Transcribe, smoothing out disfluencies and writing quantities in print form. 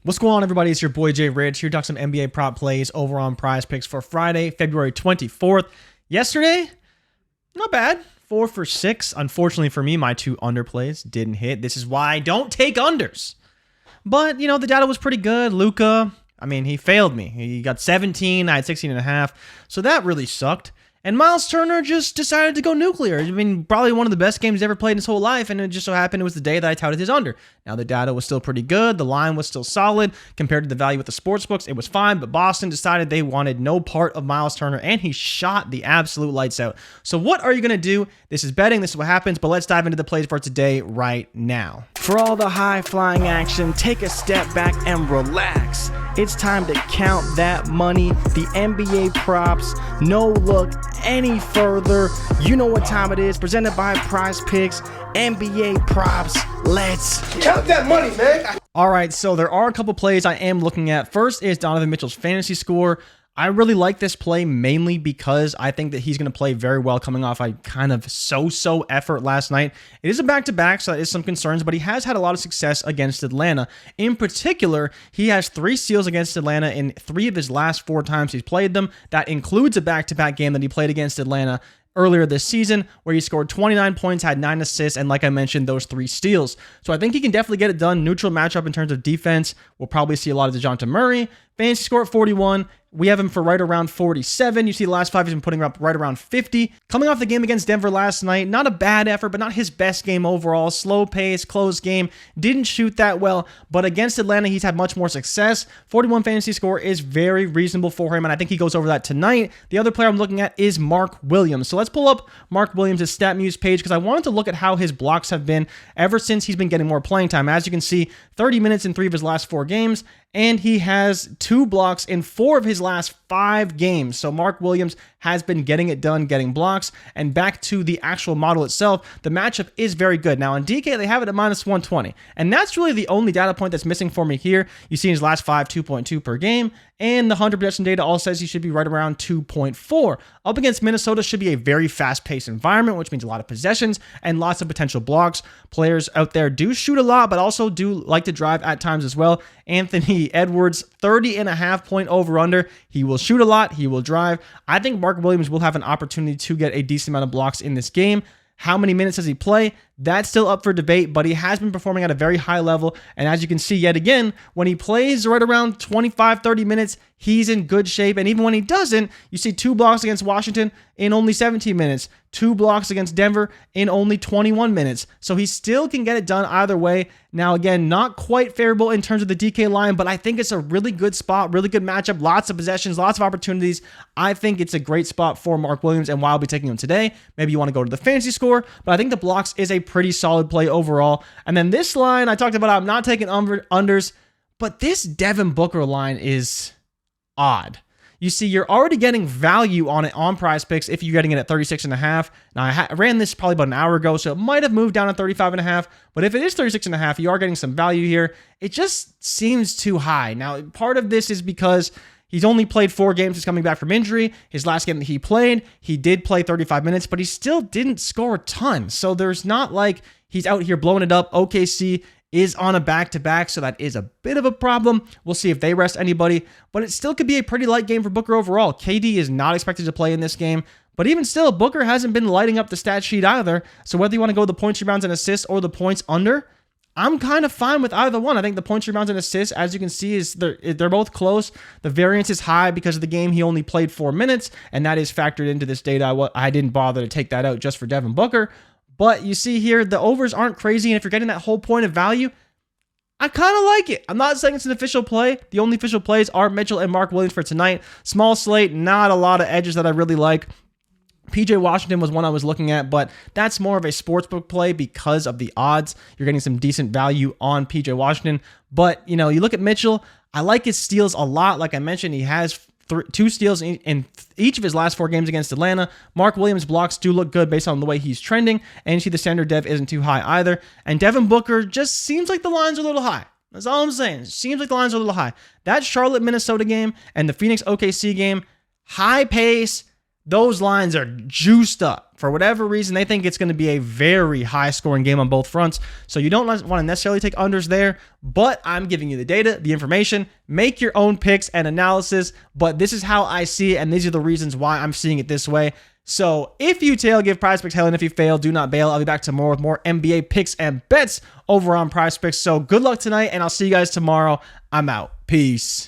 What's going on, everybody? It's your boy Jay Rich here to talk some NBA prop plays over on PrizePicks for Friday, February 24th. Yesterday, not bad. 4 for 6. Unfortunately for me, my 2 under plays didn't hit. This is why I don't take unders. But, the data was pretty good. Luka, he failed me. He got 17. I had 16.5. So that really sucked. And Miles Turner just decided to go nuclear. Probably one of the best games he's ever played in his whole life, and it just so happened it was the day that I touted his under. Now, the data was still pretty good. The line was still solid. Compared to the value with the sportsbooks, it was fine, but Boston decided they wanted no part of Miles Turner, and he shot the absolute lights out. So what are you going to do? This is betting. This is what happens, but let's dive into the plays for today right now. For all the high-flying action, take a step back and relax. It's time to count that money, the NBA props. No look any further. You know what time it is. Presented by PrizePicks, NBA props. Let's count that money, man. All right, so there are a couple plays I am looking at. First is Donovan Mitchell's fantasy score. I really like this play mainly because I think that he's going to play very well coming off a kind of so-so effort last night. It is a back-to-back, so that is some concerns, but he has had a lot of success against Atlanta. In particular, he has 3 steals against Atlanta in 3 of his last 4 times he's played them. That includes a back-to-back game that he played against Atlanta earlier this season, where he scored 29 points, had 9 assists, and like I mentioned, those 3 steals. So I think he can definitely get it done. Neutral matchup in terms of defense. We'll probably see a lot of DeJounte Murray. Fantasy score at 41. We have him for right around 47. You see the last 5 he's been putting up right around 50. Coming off the game against Denver last night, not a bad effort, but not his best game overall. Slow pace, close game. Didn't shoot that well, but against Atlanta, he's had much more success. 41 fantasy score is very reasonable for him, and I think he goes over that tonight. The other player I'm looking at is Mark Williams. So let's pull up Mark Williams' StatMuse page because I wanted to look at how his blocks have been ever since he's been getting more playing time. As you can see, 30 minutes in 3 of his last 4 games, and he has 2 blocks in 4 of his last 5 games. So Mark Williams has been getting it done, getting blocks. And back to the actual model itself, the matchup is very good. Now, in DK, they have it at minus 120. And that's really the only data point that's missing for me here. You see in his last 5, 2.2 per game. And the 100 possession data all says he should be right around 2.4. Up against Minnesota should be a very fast-paced environment, which means a lot of possessions and lots of potential blocks. Players out there do shoot a lot, but also do like to drive at times as well. Anthony Edwards, 30.5 point over-under. He will shoot a lot. He will drive. I think Mark Williams will have an opportunity to get a decent amount of blocks in this game. How many minutes does he play? That's still up for debate, but he has been performing at a very high level. And as you can see yet again, when he plays right around 25, 30 minutes, he's in good shape. And even when he doesn't, you see 2 blocks against Washington in only 17 minutes, 2 blocks against Denver in only 21 minutes. So he still can get it done either way. Now, again, not quite favorable in terms of the DK line, but I think it's a really good spot, really good matchup, lots of possessions, lots of opportunities. I think it's a great spot for Mark Williams, and why I'll be taking him today. Maybe you want to go to the fantasy score, but I think the blocks is a pretty solid play overall. And then this line, I talked about I'm not taking unders, but this Devin Booker line is odd. You see, you're already getting value on it on PrizePicks if you're getting it at 36.5. Now, I ran this probably about an hour ago, so it might have moved down to 35.5. But if it is 36.5, you are getting some value here. It just seems too high. Now, part of this is because he's only played 4 games since coming back from injury. His last game that he played, he did play 35 minutes, but he still didn't score a ton. So there's not like he's out here blowing it up. OKC is on a back-to-back, so that is a bit of a problem. We'll see if they rest anybody, but it still could be a pretty light game for Booker overall. KD is not expected to play in this game, but even still, Booker hasn't been lighting up the stat sheet either. So whether you want to go the points, rebounds, and assists or the points under, I'm kind of fine with either one. I think the points, rebounds, and assists, as you can see, is they're both close. The variance is high because of the game he only played 4 minutes, and that is factored into this data. I didn't bother to take that out just for Devin Booker. But you see here, the overs aren't crazy, and if you're getting that whole point of value, I kind of like it. I'm not saying it's an official play. The only official plays are Mitchell and Mark Williams for tonight. Small slate, not a lot of edges that I really like. PJ Washington was one I was looking at, but that's more of a sportsbook play because of the odds. You're getting some decent value on PJ Washington. But, you look at Mitchell. I like his steals a lot. Like I mentioned, he has 2 steals in each of his last 4 games against Atlanta. Mark Williams' blocks do look good based on the way he's trending, and you see the standard dev isn't too high either. And Devin Booker just seems like the lines are a little high. That's all I'm saying. It seems like the lines are a little high. That Charlotte-Minnesota game and the Phoenix-OKC game, high pace. those lines are juiced up. For whatever reason, they think it's going to be a very high-scoring game on both fronts. So you don't want to necessarily take unders there, but I'm giving you the data, the information. Make your own picks and analysis, but this is how I see it, and these are the reasons why I'm seeing it this way. So if you tail, give PrizePicks hell, and if you fail, do not bail. I'll be back tomorrow with more NBA picks and bets over on PrizePicks. So good luck tonight, and I'll see you guys tomorrow. I'm out. Peace.